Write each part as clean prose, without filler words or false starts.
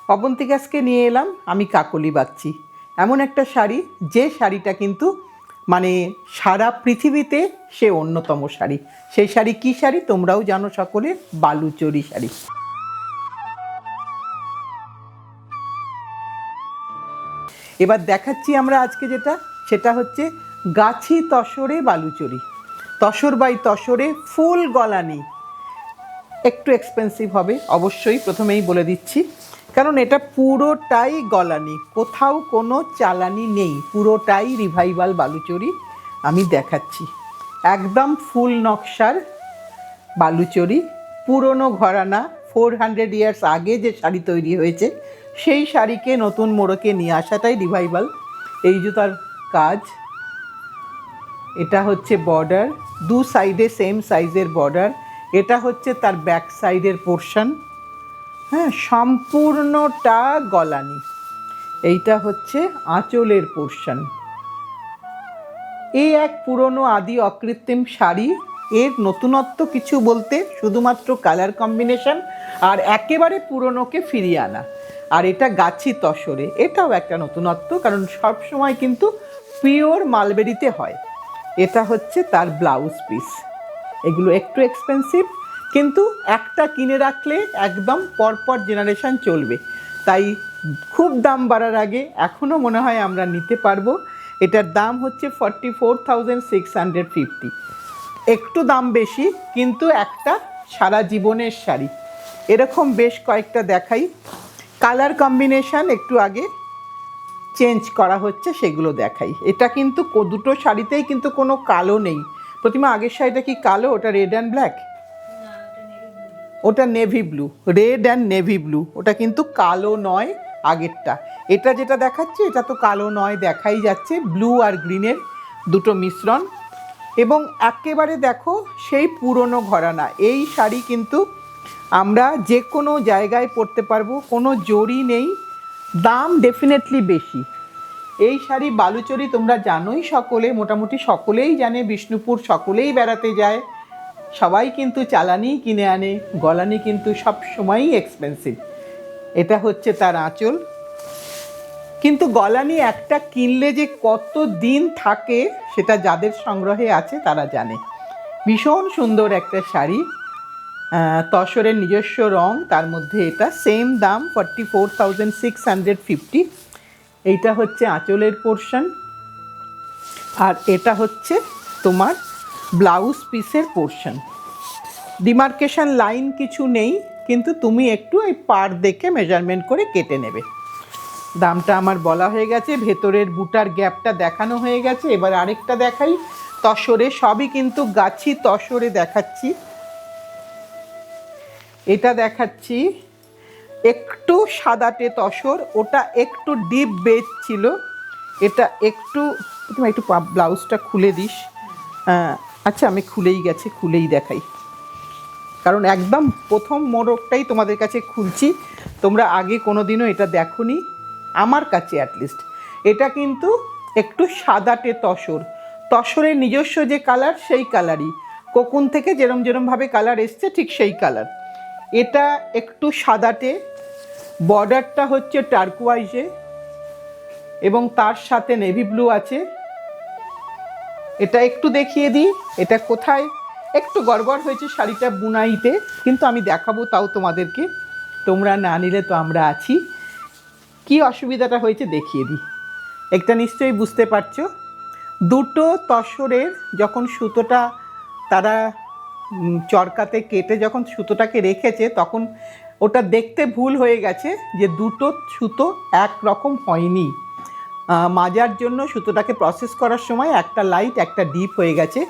অবন্তিকাসকে নিয়ে এলাম আমি কাকলি বাগচি, এমন একটা শাড়ি যে শাড়িটা কিন্তু মানে সারা পৃথিবীতে সে অন্যতম শাড়ি। সেই শাড়ি কী শাড়ি তোমরাও জানো সকলে, বালুচরী শাড়ি। এবার দেখাচ্ছি আমরা আজকে যেটা, সেটা হচ্ছে গাছি তসরে বালুচরী, তসর বাই তসরে ফুল গলানি। একটু এক্সপেন্সিভ হবে অবশ্যই, প্রথমেই বলে দিচ্ছি, কারণ এটা পুরোটাই গলানি, কোথাও কোনো চালানি নেই, পুরোটাই রিভাইভাল বালুচরী আমি দেখাচ্ছি। একদম ফুল নকশার বালুচরী, পুরনো ঘরানা, 400 ইয়ার্স আগে যে শাড়ি তৈরি হয়েছে সেই শাড়িকে নতুন মোড়কে নিয়ে আসাটাই রিভাইভাল। এই যে তার কাজ, এটা হচ্ছে বর্ডার, দু সাইডে সেম সাইজের বর্ডার, এটা হচ্ছে তার ব্যাক সাইডের পোর্শন, হ্যাঁ, সম্পূর্ণটা গলানি। এইটা হচ্ছে আঁচলের পোর্শন। এই এক পুরনো আদি অকৃত্রিম শাড়ি, এর নতুনত্ব কিছু বলতে শুধুমাত্র কালার কম্বিনেশন আর একেবারে পুরনোকে ফিরিয়ে আনা। আর এটা গাছি তসরে, এটাও একটা নতুনত্ব, কারণ সব সময় কিন্তু পিওর মালবেরিতে হয়। এটা হচ্ছে তার ব্লাউজ পিস। এগুলো একটু এক্সপেন্সিভ, কিন্তু একটা কিনে রাখলে একদম পরপর জেনারেশন চলবে, তাই খুব দাম বাড়ার আগে এখনও মনে হয় আমরা নিতে পারবো। এটার দাম হচ্ছে 44,650। একটু দাম বেশি, কিন্তু একটা সারা জীবনের শাড়ি। এরকম বেশ কয়েকটা দেখাই, কালার কম্বিনেশান একটু আগে চেঞ্জ করা হচ্ছে, সেগুলো দেখাই। এটা কিন্তু দুটো শাড়িতেই কিন্তু কোনো কালো নেই। প্রতিমা, আগের শাড়িটা কি কালো? ওটা রেড অ্যান্ড ব্ল্যাক, ওটা navy blue, red and navy blue, ওটা কিন্তু কালো নয় আগেরটা। এটা যেটা দেখাচ্ছে এটা তো কালো নয়, দেখাই যাচ্ছে ব্লু আর গ্রিনের দুটো মিশ্রণ। এবং একেবারে দেখো সেই পুরনো ঘরানা। এই শাড়ি কিন্তু আমরা যে কোনো জায়গায় পরতে পারবো, কোনো জরি নেই, দাম ডেফিনেটলি বেশি। এই শাড়ি বালুচরী তোমরা জানোই, সকলে মোটামুটি সকলেই জানে, বিষ্ণুপুর সকলেই বেড়াতে যায়, সবাই কিন্তু চালানি কিনে আনে, গলানি কিন্তু সব সময়ই এক্সপেন্সিভ। এটা হচ্ছে তার আঁচল, কিন্তু গলানি একটা কিনলে যে কত দিন থাকে সেটা যাদের সংগ্রহে আছে তারা জানে। ভীষণ সুন্দর একটা শাড়ি, তসরের নিজস্ব রং, তার মধ্যে এটা সেম দাম 44,650। এইটা হচ্ছে আঁচলের পোর্শন, আর এটা হচ্ছে তোমার ব্লাউজ পিসের পোর্শন। ডিমার্কেশন লাইন কিছু নেই, কিন্তু তুমি একটু এই পার দেখে মেজারমেন্ট করে কেটে নেবে। দামটা আমার বলা হয়ে গেছে, ভেতরের বুটার গ্যাপটা দেখানো হয়ে গেছে। এবার আরেকটা দেখাই, তসরে, সবই কিন্তু গাছি তসরে দেখাচ্ছি। এটা দেখাচ্ছি একটু সাদাটে তসর, ওটা একটু ডিপ বেজ ছিল, এটা একটু, তুমি একটু ব্লাউজটা খুলে দিস। আচ্ছা, আমি খুলেই গেছে, খুলেই দেখাই, কারণ একদম প্রথম মোড়কটাই তোমাদের কাছে খুলছি। তোমরা আগে কোনো দিনও এটা দেখোনি আমার কাছে অ্যাটলিস্ট। এটা কিন্তু একটু সাদাটে তসর, তসরের নিজস্ব যে কালার সেই কালারই, কোকুন থেকে যেরমভাবে কালার এসছে ঠিক সেই কালার। এটা একটু সাদাটে, বর্ডারটা হচ্ছে টার্কুয়াইজে এবং তার সাথে নেভি ব্লু আছে। এটা একটু দেখিয়ে দিই, এটা কোথায় একটু গড়বড় হয়েছে শাড়িটা বুনাইতে, কিন্তু আমি দেখাবো তাও তোমাদেরকে, তোমরা না নিলে তো আমরা আছি। কি অসুবিধাটা হয়েছে দেখিয়ে দিই, একটা নিশ্চয়ই বুঝতে পারছো। দুটো তসরের যখন সুতোটা তারা চরকাতে কেটে যখন সুতোটাকে রেখেছে, তখন ওটা দেখতে ভুল হয়ে গেছে যে দুটো সুতো একরকম হয়নি। মাজার জন্য সুতোটাকে প্রসেস করার সময় একটা লাইট একটা ডিপ হয়ে গেছে।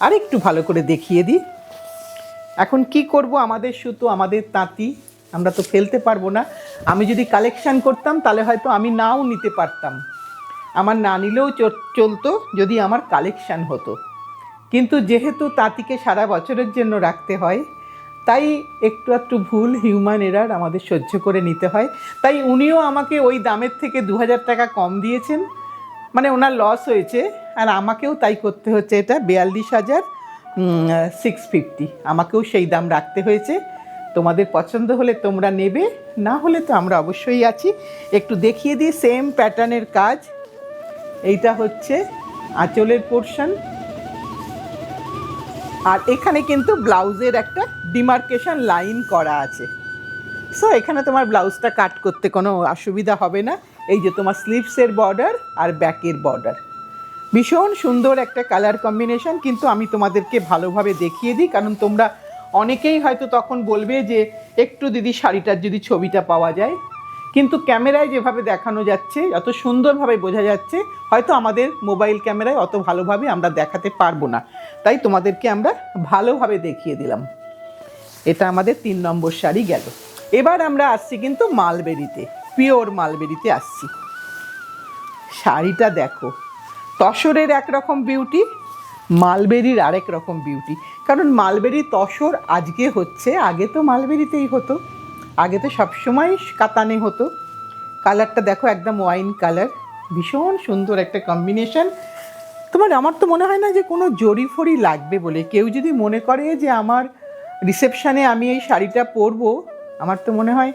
আর একটু ভালো করে দেখিয়ে দিই। এখন কি করব, আমাদের সুতো, আমাদের তাঁতি, আমরা তো ফেলতে পারবো না। আমি যদি কালেকশান করতাম তাহলে হয়তো আমি নাও নিতে পারতাম, আমার না নিলেও চলতো যদি আমার কালেকশান হতো। কিন্তু যেহেতু তাঁতিকে সারা বছরের জন্য রাখতে হয়, তাই একটু ভুল, হিউম্যান এরার আমাদের সহ্য করে নিতে হয়। তাই উনিও আমাকে ওই দামের থেকে 2000 টাকা কম দিয়েছেন, মানে ওনার লস হয়েছে, আর আমাকেও তাই করতে হচ্ছে। এটা 42,650, আমাকেও সেই দাম রাখতে হয়েছে। তোমাদের পছন্দ হলে তোমরা নেবে, না হলে তো আমরা অবশ্যই আছি। একটু দেখিয়ে দিই সেম প্যাটার্নের কাজ। এইটা হচ্ছে আঁচলের পোর্শন, আর এখানে কিন্তু ব্লাউজের একটা ডিমার্কেশন লাইন করা আছে। সো এখানে তোমার ব্লাউজটা কাট করতে কোনো অসুবিধা হবে না। এই যে তোমার স্লিভসের বর্ডার আর ব্যাকের বর্ডার, ভীষণ সুন্দর একটা কালার কম্বিনেশন। কিন্তু আমি তোমাদেরকে ভালোভাবে দেখিয়ে দিই, কারণ তোমরা অনেকেই হয়তো তখন বলবে যে একটু দিদি শাড়িটার যদি ছবিটা পাওয়া যায়, কিন্তু ক্যামেরায় যেভাবে দেখানো যাচ্ছে, যত সুন্দরভাবে বোঝা যাচ্ছে, হয়তো আমাদের মোবাইল ক্যামেরায় অত ভালোভাবে আমরা দেখাতে পারবো না, তাই তোমাদেরকে আমরা ভালোভাবে দেখিয়ে দিলাম। এটা আমাদের 3 নম্বর শাড়ি গেল। এবার আমরা আসছি কিন্তু মালবেরিতে, পিওর মালবেরিতে আসছি। শাড়িটা দেখো, তসরের একরকম বিউটি, মালবেরির আরেক রকম বিউটি। কারণ মালবেরি তসর আজকে হচ্ছে, আগে তো মালবেরিতেই হতো, আগে তো সবসময় কাতানে হতো। কালারটা দেখো, একদম ওয়াইন কালার, ভীষণ সুন্দর একটা কম্বিনেশন। আমার তো মনে হয় না যে কোনো জরি ফরি লাগবে বলে। কেউ যদি মনে করে যে আমার রিসেপশানে আমি এই শাড়িটা পরবো, আমার তো মনে হয়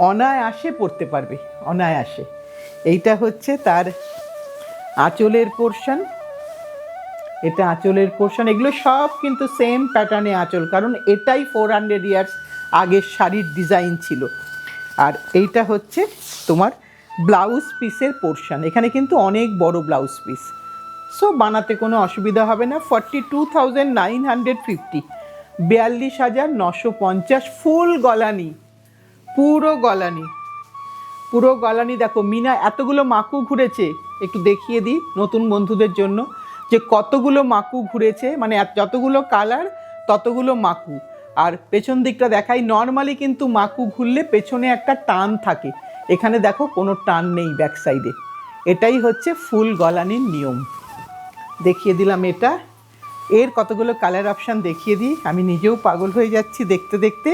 অনায়াসে পরতে পারবে, অনায়াসে। এইটা হচ্ছে তার আঁচলের পোর্শন, এটা আঁচলের পোর্শন। এগুলো সব কিন্তু সেম প্যাটার্নে আঁচল, কারণ এটাই 400 ইয়ার্স আগের শাড়ির ডিজাইন ছিল। আর এইটা হচ্ছে তোমার ব্লাউজ পিসের পোর্শন। এখানে কিন্তু অনেক বড় ব্লাউজ পিস, সো বানাতে কোনো অসুবিধা হবে না। 42,950, 42,950, ফুল গলানি, পুরো গলানি, পুরো গলানি। দেখো মিনা এতগুলো মাকু ঘুরেছে, একটু দেখিয়ে দিই নতুন বন্ধুদের জন্য যে কতগুলো মাকু ঘুরেছে, মানে যতগুলো কালার ততগুলো মাকু। আর পেছন দিকটা দেখাই, নর্মালি কিন্তু মাকু ঘুরলে পেছনে একটা টান থাকে, এখানে দেখো কোনো টান নেই ব্যাক সাইডে। এটাই হচ্ছে ফুল গলানির নিয়ম। দেখিয়ে দিলাম এটা। এর কতগুলো কালার অপশান দেখিয়ে দিই, আমি নিজেও পাগল হয়ে যাচ্ছি দেখতে দেখতে।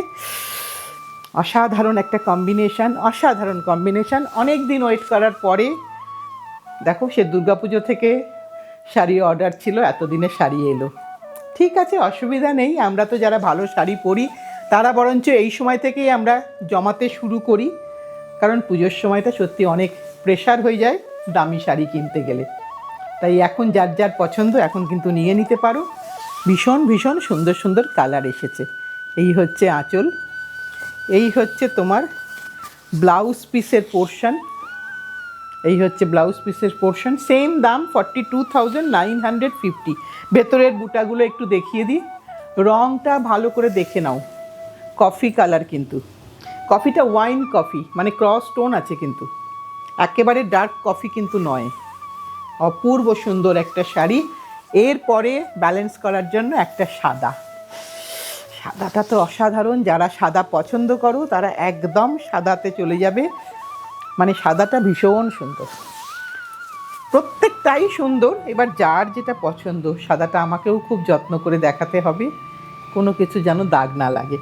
অসাধারণ একটা কম্বিনেশান, অসাধারণ কম্বিনেশান। অনেক দিন ওয়েট করার পরে দেখো, সে দুর্গাপুজো থেকে শাড়ি অর্ডার ছিল, এতদিনে শাড়ি এলো। ঠিক আছে, অসুবিধা নেই। আমরা তো যারা ভালো শাড়ি পরি তারা বরঞ্চ এই সময় থেকেই আমরা জমাতে শুরু করি, কারণ পুজোর সময়টা সত্যি অনেক প্রেশার হয়ে যায় দামি শাড়ি কিনতে গেলে। তাই এখন যার যার পছন্দ এখন কিন্তু নিয়ে নিতে পারো। ভীষণ ভীষণ সুন্দর সুন্দর কালার এসেছে। এই হচ্ছে আঁচল, এই হচ্ছে তোমার ব্লাউজ পিসের পোর্শন, এই হচ্ছে ব্লাউজ পিসের পোর্শন। সেম দাম 42,950। ভেতরের বুটাগুলো একটু দেখিয়ে দিই, রঙটা ভালো করে দেখে নাও, কফি কালার, কিন্তু কফিটা ওয়াইন কফি, মানে ক্রস টোন আছে, কিন্তু একেবারে ডার্ক কফি কিন্তু নয়। অপূর্ব সুন্দর একটা শাড়ি। এরপরে ব্যালেন্স করার জন্য একটা সাদা, সাদাটা তো অসাধারণ। যারা সাদা পছন্দ করো তারা একদম সাদাতে চলে যাবে, মানে সাদাটা ভীষণ সুন্দর, প্রত্যেকটাই সুন্দর। এবার যার যেটা পছন্দ, সাদাটা আমাকেও খুব যত্ন করে দেখাতে হবে, কোনো কিছু যেন দাগ না লাগে।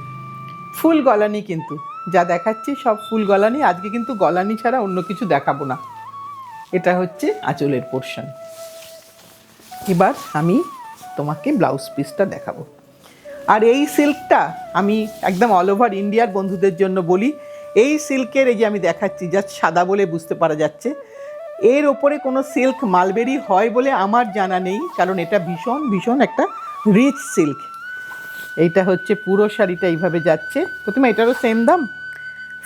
ফুল গলানি, কিন্তু যা দেখাচ্ছি সব ফুল গলানি। আজকে কিন্তু গলানি ছাড়া অন্য কিছু দেখাবো না। এটা হচ্ছে আঁচলের পোর্শন। এবার আমি তোমাকে ব্লাউজ পিসটা দেখাবো। আর এই সিল্কটা আমি একদম অল ওভার ইন্ডিয়ার বন্ধুদের জন্য বলি, এই সিল্কের, এই যে আমি দেখাচ্ছি জাস্ট সাদা বলে বুঝতে পারা যাচ্ছে, এর ওপরে কোনো সিল্ক মালবেরি হয় বলে আমার জানা নেই, কারণ এটা ভীষণ ভীষণ একটা রিচ সিল্ক। এইটা হচ্ছে পুরো শাড়িটা এইভাবে যাচ্ছে। প্রথমে এটারও সেম দাম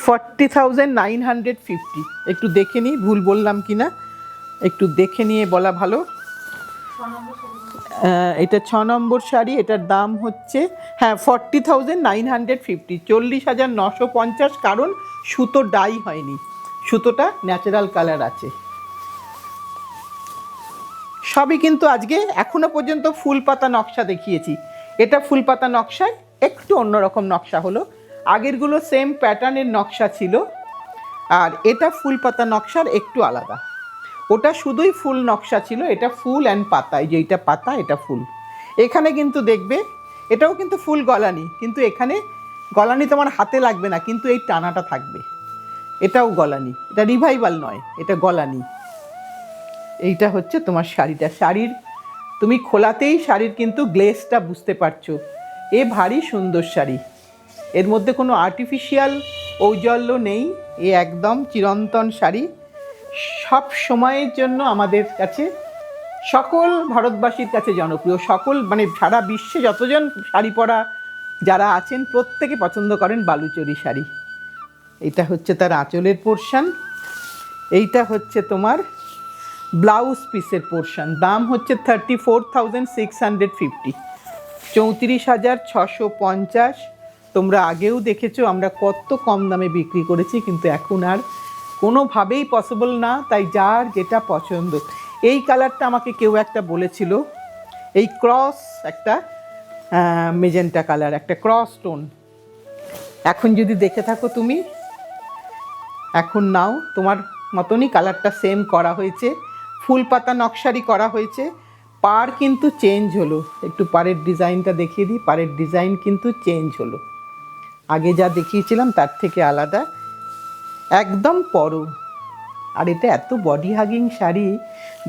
40,950। একটু দেখে নিই ভুল বললাম কি না, একটু দেখে নিয়ে বলা ভালো। এটা 6 নম্বর শাড়ি, এটার দাম হচ্ছে 40,950, 40,950, কারণ সুতো ডাই হয়নি, সুতোটা ন্যাচারাল কালার আছে। সবই কিন্তু আজকে এখনো পর্যন্ত ফুল পাতা নকশা দেখিয়েছি, এটা ফুল পাতা নকশায় একটু অন্যরকম নকশা হলো। আগেরগুলো সেম প্যাটার্নের নকশা ছিল, আর এটা ফুল পাতা নকশার একটু আলাদা। ওটা শুধুই ফুল নকশা ছিল, এটা ফুল অ্যান্ড পাতা, এই যে এইটা পাতা এটা ফুল। এখানে কিন্তু দেখবে এটাও কিন্তু ফুল গলানি, কিন্তু এখানে গলানি তোমার হাতে লাগবে না, কিন্তু এই টানাটা থাকবে। এটাও গলানি, এটা রিভাইভাল নয়, এটা গলানি। এইটা হচ্ছে তোমার শাড়িটা। শাড়ির তুমি খোলাতেই শাড়ির কিন্তু গ্লেসটা বুঝতে পারছো, এ ভারী সুন্দর শাড়ি। এর মধ্যে কোনো আর্টিফিশিয়াল ঔজ্জ্বল্য নেই, এ একদম চিরন্তন শাড়ি, সব সময়ের জন্য আমাদের কাছে, সকল ভারতবাসীর কাছে জনপ্রিয়। সকল মানে সারা বিশ্বে যতজন শাড়ি পরা যারা আছেন প্রত্যেকে পছন্দ করেন বালুচরী শাড়ি। এটা হচ্ছে তার আঁচলের পোর্শন, এইটা হচ্ছে তোমার ব্লাউজ পিসের পোর্শন। দাম হচ্ছে 34,650, 34,650। তোমরা আগেও দেখেছো আমরা কত কম দামে বিক্রি করেছি, কিন্তু এখন আর কোনোভাবেই পসিবল না। তাই যার যেটা পছন্দ, এই কালারটা আমাকে কেউ একটা বলেছিল, এই ক্রস একটা মেজেন্টা কালার, একটা ক্রস টোন, এখন যদি দেখে থাকো তুমি, এখন নাও, তোমার মতনই কালারটা সেম করা হয়েছে, ফুল পাতা নকশারি করা হয়েছে। পাড় কিন্তু চেঞ্জ হলো, একটু পাড়ের ডিজাইনটা দেখিয়ে দিই। পাড়ের ডিজাইন কিন্তু চেঞ্জ হলো, আগে যা দেখিয়েছিলাম তার থেকে আলাদা, একদম পরো। আর এটা এত বডি হাগিং শাড়ি,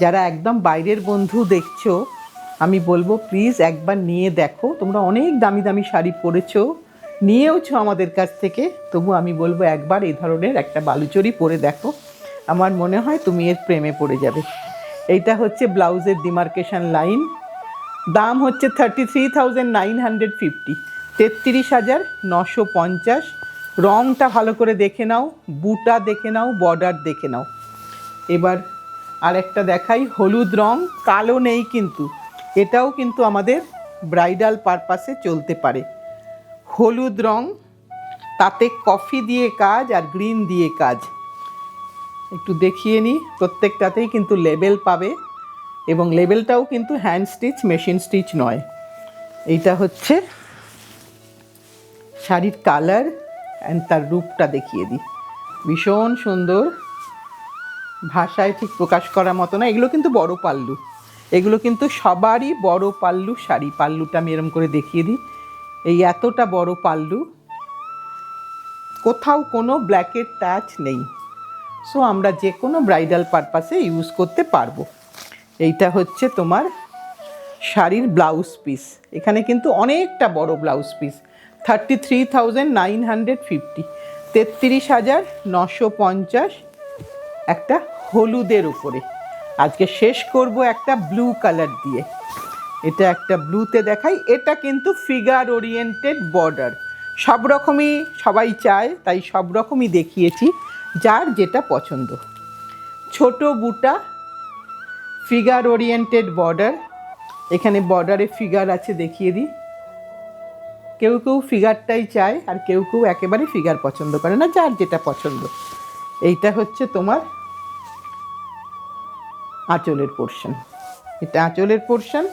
যারা একদম বাইরের বন্ধু দেখছো, আমি বলবো প্লিজ একবার নিয়ে দেখো। তোমরা অনেক দামি দামি শাড়ি পরেছো, নিয়েওছো আমাদের কাছ থেকে, তবু আমি বলবো একবার এই ধরনের একটা বালুচরী পরে দেখো, আমার মনে হয় তুমি এর প্রেমে পড়ে যাবে। এইটা হচ্ছে ব্লাউজের ডিমার্কেশন লাইন। দাম হচ্ছে 33,950, 33,950। রঙটা ভালো করে দেখে নাও, বুটা দেখে নাও, বর্ডার দেখে নাও। এবার আরেকটা দেখাই, হলুদ রং, কালো নেই কিন্তু, এটাও কিন্তু আমাদের ব্রাইডাল পারপাসে চলতে পারে। হলুদ রং, তাতে কফি দিয়ে কাজ আর গ্রিন দিয়ে কাজ। একটু দেখিয়ে নিই, প্রত্যেকটাতেই কিন্তু লেবেল পাবে, এবং লেবেলটাও কিন্তু হ্যান্ড স্টিচ, মেশিন স্টিচ নয়। এইটা হচ্ছে শাড়ির কালার অ্যান্ড তার রূপটা দেখিয়ে দিই, ভীষণ সুন্দর, ভাষায় ঠিক প্রকাশ করার মতো না। এগুলো কিন্তু বড় পাল্লু, এগুলো কিন্তু সবারই বড় পাল্লু শাড়ি। পাল্লুটা আমি এরম করে দেখিয়ে দিই, এই এতটা বড় পাল্লু, কোথাও কোনো ব্ল্যাকের টাচ নেই। সো আমরা যে কোনো ব্রাইডাল পারপাসে ইউজ করতে পারবো। এইটা হচ্ছে তোমার শাড়ির ব্লাউজ পিস, এখানে কিন্তু অনেকটা বড় ব্লাউজ পিস। 33,950, 33,950, একটা হলুদের উপরে। আজকে শেষ করব একটা ব্লু কালার দিয়ে, এটা একটা ব্লুতে দেখাই। এটা কিন্তু ফিগার ওরিয়েন্টেড বর্ডার, সব রকমই সবাই চায়, তাই সব রকমই দেখিয়েছি, যার যেটা পছন্দ। ছোট বুটা, ফিগার ওরিয়েন্টেড বর্ডার, এখানে বর্ডারে ফিগার আছে দেখিয়ে দিই। কেউ কেউ ফিগারটাই চায়, আর কেউ কেউ একেবারে ফিগার পছন্দ করে না, যার যেটা পছন্দ। এইটা হচ্ছে তোমার আঁচলের পোর্শন, এটা আঁচলের পোর্শন,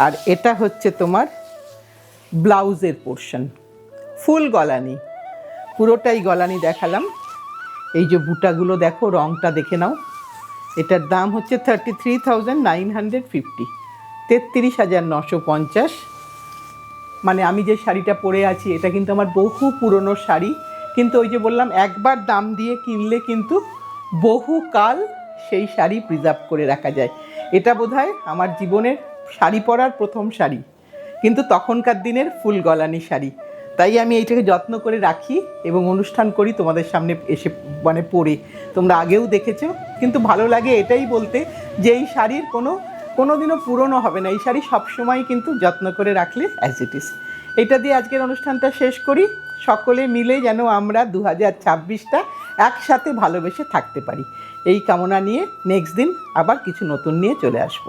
আর এটা হচ্ছে তোমার ব্লাউজের পোর্শন। ফুল গলানি, পুরোটাই গলানি দেখালাম। এই যে বুটাগুলো দেখো, রঙটা দেখে নাও। এটার দাম হচ্ছে 33,950, 33,950। মানে আমি যে শাড়িটা পরে আছি এটা কিন্তু আমার বহু পুরনো শাড়ি, কিন্তু ওই যে বললাম একবার দাম দিয়ে কিনলে কিন্তু বহুকাল সেই শাড়ি প্রিজার্ভ করে রাখা যায়। এটা বোধহয় আমার জীবনের শাড়ি পরার প্রথম শাড়ি, কিন্তু তখনকার দিনের ফুল গলানি শাড়ি। তাই আমি এইটাকে যত্ন করে রাখি এবং অনুষ্ঠান করি তোমাদের সামনে এসে, মানে পরে। তোমরা আগেও দেখেছো, কিন্তু ভালো লাগে এটাই বলতে যে এই শাড়ির কোনোদিনও পুরনো হবে না, এই শাড়ি সবসময় কিন্তু যত্ন করে রাখলে অ্যাজ ইট ইজ। এটা দিয়ে আজকের অনুষ্ঠানটা শেষ করি। সকলে মিলে যেন আমরা 2026টা একসাথে ভালোবেসে থাকতে পারি, এই কামনা নিয়ে নেক্সট দিন আবার কিছু নতুন নিয়ে চলে আসবো।